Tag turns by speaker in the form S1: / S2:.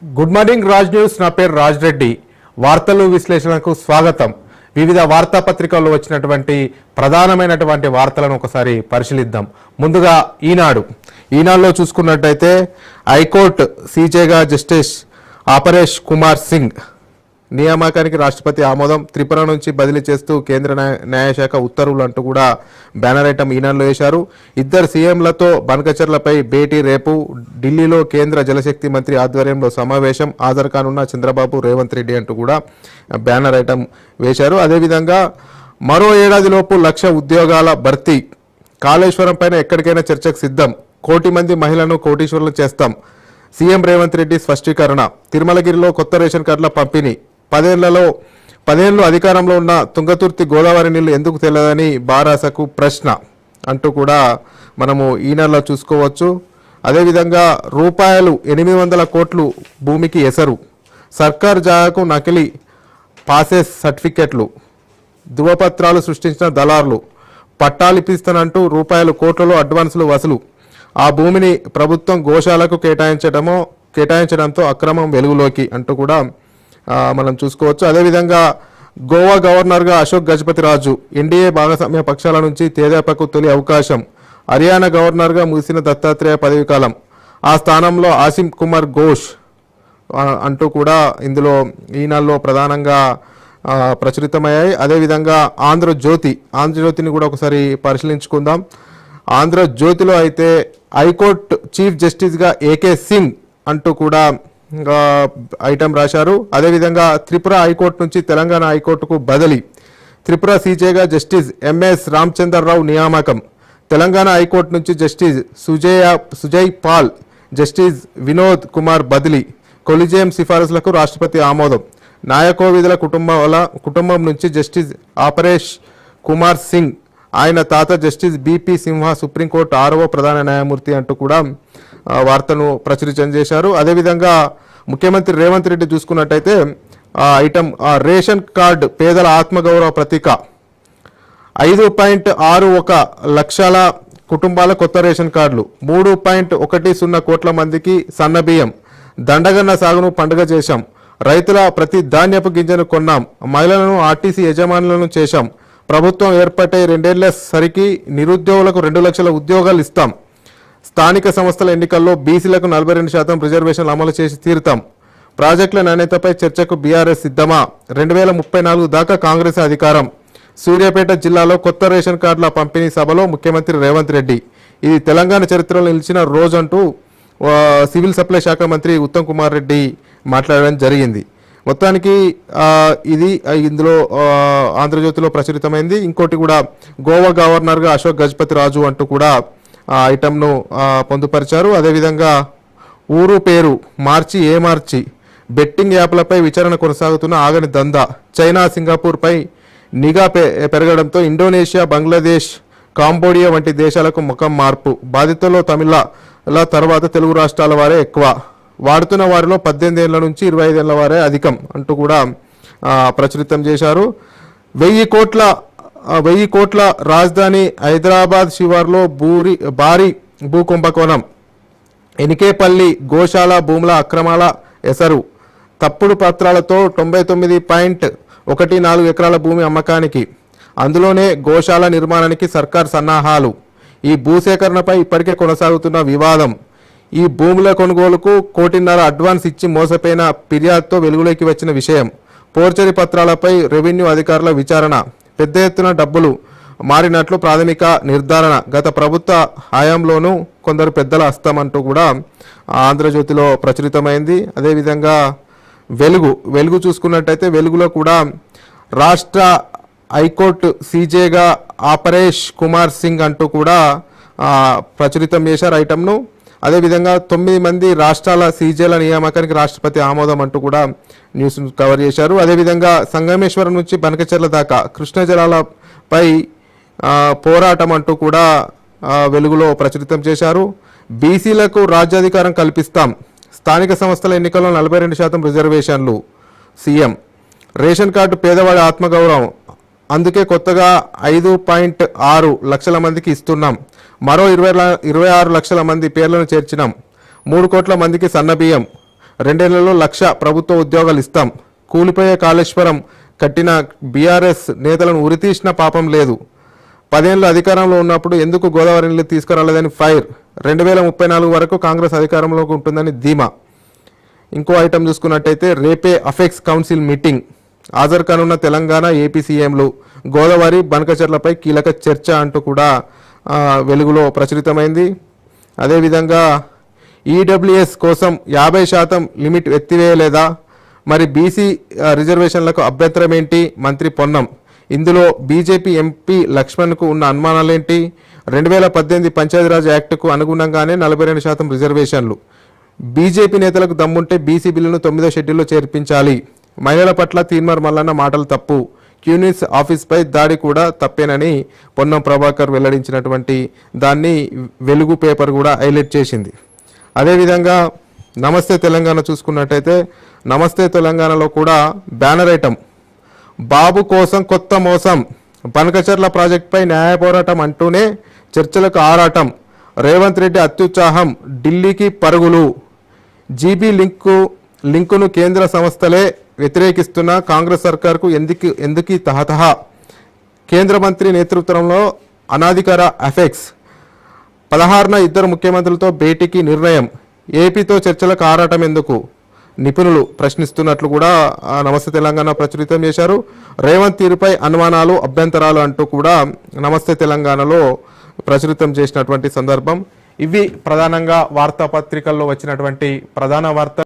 S1: Good morning Raj news. నా పేరు రాజ్ రెడ్డి. వార్తలు విశ్లేషణకు స్వాగతం. వివిధ వార్తాపత్రికల్లో వచ్చినటువంటి ప్రధానమైనటువంటి వార్తలను ఒకసారి పరిశీలిద్దాం. ముందుగా ఈనాడులో చూసుకున్నట్టయితే హైకోర్టు సీజేగా జస్టిస్ ఆపరేష్ కుమార్ సింగ్ నియామకానికి రాష్ట్రపతి ఆమోదం, త్రిపుర నుంచి బదిలీ చేస్తూ కేంద్ర న్యాయశాఖ ఉత్తర్వులు అంటూ కూడా బ్యానర్ ఐటమ్ ఈనాడులో వేశారు. ఇద్దరు సీఎంలతో బనకచర్లపై భేటీ రేపు. ఢిల్లీలో కేంద్ర జలశక్తి మంత్రి ఆధ్వర్యంలో సమావేశం, హాజరు కానున్న చంద్రబాబు, రేవంత్ రెడ్డి అంటూ కూడా బ్యానర్ ఐటమ్ వేశారు. అదేవిధంగా మరో ఏడాదిలోపు 1,00,000 ఉద్యోగాల భర్తీ, కాళేశ్వరం పైన ఎక్కడికైనా చర్చకు సిద్ధం, 1 కోటి మంది మహిళలను కోటీశ్వరులు చేస్తాం, సీఎం రేవంత్ రెడ్డి స్పష్టీకరణ, తిరుమలగిరిలో కొత్త రేషన్ కార్డుల పంపిణీ, 10 అధికారంలో ఉన్న తుంగతుర్తి గోదావరి నీళ్లు ఎందుకు తెలియదని బారాసకు ప్రశ్న అంటూ కూడా మనము ఈనాడులో చూసుకోవచ్చు. అదేవిధంగా రూపాయలు 800 కోట్లు భూమికి ఎసరు, సర్కార్ జాగాకు నకిలీ పాసెస్ సర్టిఫికెట్లు, ధృవపత్రాలు సృష్టించిన దళారులు, పట్టాలిపిస్తానంటూ రూపాయలు కోట్లలో అడ్వాన్సులు వసూలు, ఆ భూమిని ప్రభుత్వం గోశాలకు కేటాయించడంతో అక్రమం వెలుగులోకి అంటూ కూడా మనం చూసుకోవచ్చు. అదేవిధంగా గోవా గవర్నర్గా అశోక్ గజపతి రాజు, ఎన్డీఏ భాగస్వామ్య పక్షాల నుంచి తేదేపాకు తొలి అవకాశం, హర్యానా గవర్నర్గా ముగిసిన దత్తాత్రేయ పదవీకాలం, ఆ స్థానంలో ఆసిం కుమార్ ఘోష్ అంటూ కూడా ఇందులో ఈనాడులో ప్రధానంగా ప్రచురితమయ్యాయి. అదేవిధంగా ఆంధ్రజ్యోతిని కూడా ఒకసారి పరిశీలించుకుందాం. ఆంధ్రజ్యోతిలో అయితే హైకోర్టు చీఫ్ జస్టిస్గా ఏకే సింగ్ అంటూ కూడా ఐటమ్ రాశారు. అదేవిధంగా త్రిపుర హైకోర్టు నుంచి తెలంగాణ హైకోర్టుకు బదిలీ, త్రిపుర సీజేగా జస్టిస్ ఎంఎస్ రామచంద్రరావు నియామకం, తెలంగాణ హైకోర్టు నుంచి జస్టిస్ సుజయ్ పాల్, జస్టిస్ వినోద్ కుమార్ బదిలీ, కొలిజియం సిఫారసులకు రాష్ట్రపతి ఆమోదం, నాయకోవిధుల కుటుంబం నుంచి జస్టిస్ ఆపరేష్ కుమార్ సింగ్, ఆయన తాత జస్టిస్ బిపి సింహ సుప్రీంకోర్టు 6వ ప్రధాన న్యాయమూర్తి అంటూ కూడా వార్తను ప్రచురితం చేశారు. అదేవిధంగా ముఖ్యమంత్రి రేవంత్ రెడ్డి చూసుకున్నట్టయితే ఐటమ్ రేషన్ కార్డు పేదల ఆత్మగౌరవ ప్రతీక, 5.61 లక్షల కుటుంబాల కొత్త రేషన్ కార్డులు, 3.10 కోట్ల మందికి సన్న బియ్యం, దండగన్న సాగును పండుగ చేశాం, రైతుల ప్రతి ధాన్యపు గింజను కొన్నాం, మహిళలను ఆర్టీసీ యజమానులను చేశాం, ప్రభుత్వం ఏర్పడే 2 ఏళ్ల సరికి నిరుద్యోగులకు 2 లక్షల ఉద్యోగాలు ఇస్తాం, స్థానిక సంస్థల ఎన్నికల్లో బీసీలకు 42% రిజర్వేషన్లు అమలు చేసి తీరుతాం, ప్రాజెక్టుల నాణ్యతపై చర్చకు బీఆర్ఎస్ సిద్ధమా, 2034 దాకా కాంగ్రెస్ అధికారం, సూర్యాపేట జిల్లాలో కొత్త రేషన్ కార్డుల పంపిణీ సభలో ముఖ్యమంత్రి రేవంత్ రెడ్డి, ఇది తెలంగాణ చరిత్రలో నిలిచిన రోజంటూ సివిల్ సప్లై శాఖ మంత్రి ఉత్తమ్ కుమార్ రెడ్డి మాట్లాడడం జరిగింది. మొత్తానికి ఇది ఇందులో ఆంధ్రజ్యోతిలో ప్రచురితమైంది. ఇంకోటి కూడా గోవా గవర్నర్గా అశోక్ గజపతి రాజు అంటూ కూడా ఐటమ్ను పొందుపరిచారు. అదేవిధంగా ఊరు పేరు మార్చి బెట్టింగ్ యాప్లపై విచారణ కొనసాగుతున్న ఆగని దందా, చైనా సింగపూర్పై నిఘా పెరగడంతో ఇండోనేషియా, బంగ్లాదేశ్, కాంబోడియా వంటి దేశాలకు ముఖం మార్పు, బాధితుల్లో తమిళల తర్వాత తెలుగు రాష్ట్రాల వారే ఎక్కువ, వాడుతున్న వారిలో 18 ఏళ్ల నుంచి 25 ఏళ్ల వారే అధికం అంటూ కూడా ప్రచురితం చేశారు. 1000 కోట్ల రాజధాని హైదరాబాద్ శివార్లో భారీ భూకుంభకోణం, ఎనికేపల్లి గోశాల భూముల అక్రమాల ఎసరు, తప్పుడు పత్రాలతో 99.14 ఎకరాల భూమి అమ్మకానికి, అందులోనే గోశాల నిర్మాణానికి సర్కార్ సన్నాహాలు, ఈ భూసేకరణపై ఇప్పటికే కొనసాగుతున్న వివాదం, ఈ భూముల కొనుగోలుకు 1.5 కోటి అడ్వాన్స్ ఇచ్చి మోసపోయిన ఫిర్యాదుతో వెలుగులోకి వచ్చిన విషయం, పోర్చరీ పత్రాలపై రెవెన్యూ అధికారుల విచారణ, పెద్ద ఎత్తున డబ్బులు మారినట్లు ప్రాథమిక నిర్ధారణ, గత ప్రభుత్వ హయాంలోనూ కొందరు పెద్దల హస్తం అంటూ కూడా ఆంధ్రజ్యోతిలో ప్రచురితమైంది. అదేవిధంగా వెలుగు చూసుకున్నట్టయితే వెలుగులో కూడా రాష్ట్ర హైకోర్టు సీజేగా ఆపరేష్ కుమార్ సింగ్ అంటూ కూడా ప్రచురితం చేశారు ఐటమ్ను. అదేవిధంగా 9 మంది రాష్ట్రాల సీజేల నియామకానికి రాష్ట్రపతి ఆమోదం అంటూ కూడా న్యూస్ కవర్ చేశారు. అదేవిధంగా సంగమేశ్వరం నుంచి బనకచెర్ల దాకా కృష్ణ జలాలపై పోరాటం అంటూ కూడా వెలుగులో ప్రచురితం చేశారు. బీసీలకు రాజ్యాధికారం కల్పిస్తాం, స్థానిక సంస్థల ఎన్నికల్లో 42% రిజర్వేషన్లు, సీఎం, రేషన్ కార్డు పేదవాడి ఆత్మగౌరవం, అందుకే కొత్తగా 5.6 లక్షల మందికి ఇస్తున్నాం, మరో 26 లక్షల మంది పేర్లను చేర్చినాం, 3 కోట్ల మందికి సన్నబియ్యం, 2 ఏళ్లలో 1,00,000 ప్రభుత్వ ఉద్యోగాలు ఇస్తాం. కూలిపోయే కాళేశ్వరం కట్టిన బీఆర్ఎస్ నేతలను ఉరితీసిన పాపం లేదు. 10 ఏళ్ళు అధికారంలో ఉన్నప్పుడు ఎందుకు గోదావరి నీళ్లు తీసుకురాలేదని ఫైర్. 2034 వరకు కాంగ్రెస్ అధికారంలోకి ఉంటుందని ధీమా. ఇంకో ఐటమ్ చూసుకున్నట్టయితే రేపే అఫెక్స్ కౌన్సిల్ మీటింగ్. హాజరు కానున్న తెలంగాణ ఏపీ సీఎంలు. గోదావరి బనకచెర్లపై కీలక చర్చ అంటూ కూడా వెలుగులో ప్రచురితమైంది. అదేవిధంగా ఈడబ్ల్యూఎస్ కోసం 50% లిమిట్ ఎత్తివేయలేదా? మరి బీసీ రిజర్వేషన్లకు అభ్యంతరం ఏంటి? మంత్రి పొన్నం. ఇందులో బీజేపీ ఎంపీ లక్ష్మణ్కు ఉన్న అనుమానాలేంటి? 2018 పంచాయతీరాజ్ యాక్టుకు అనుగుణంగానే 42% రిజర్వేషన్లు. బీజేపీ నేతలకు దమ్ముంటే బీసీ బిల్లును 9వ షెడ్యూల్లో చేర్పించాలి. మహిళల పట్ల తీన్మార్ మల్లన్న మాటలు తప్పు. క్యూనిస్ ఆఫీస్పై దాడి కూడా తప్పేనని పొన్నం ప్రభాకర్ వెల్లడించినటువంటి దాన్ని వెలుగు పేపర్ కూడా హైలైట్ చేసింది. అదేవిధంగా నమస్తే తెలంగాణ చూసుకున్నట్టయితే నమస్తే తెలంగాణలో కూడా బ్యానర్ ఐటమ్ బాబు కోసం కొత్త మోసం. బనకచెర్ల ప్రాజెక్టుపై న్యాయ పోరాటం అంటూనే చర్చలకు ఆరాటం. రేవంత్ రెడ్డి అత్యుత్సాహం. ఢిల్లీకి పరుగులు. జీబీ లింకును కేంద్ర సంస్థలే వ్యతిరేకిస్తున్న కాంగ్రెస్ సర్కార్కు ఎందుకు తహతహ. కేంద్ర మంత్రి నేతృత్వంలో అనాధికార అఫెక్స్. 16న 2 ముఖ్యమంత్రులతో భేటీకి నిర్ణయం. ఏపీతో చర్చలకు ఆరాటం ఎందుకు? నిపుణులు ప్రశ్నిస్తున్నట్లు కూడా నమస్తే తెలంగాణ ప్రచురితం చేశారు. రేవంత్ తీరుపై అనుమానాలు అభ్యంతరాలు అంటూ కూడా నమస్తే తెలంగాణలో ప్రచురితం చేసినటువంటి సందర్భం. ఇవి ప్రధానంగా వార్తాపత్రికల్లో వచ్చినటువంటి ప్రధాన వార్త.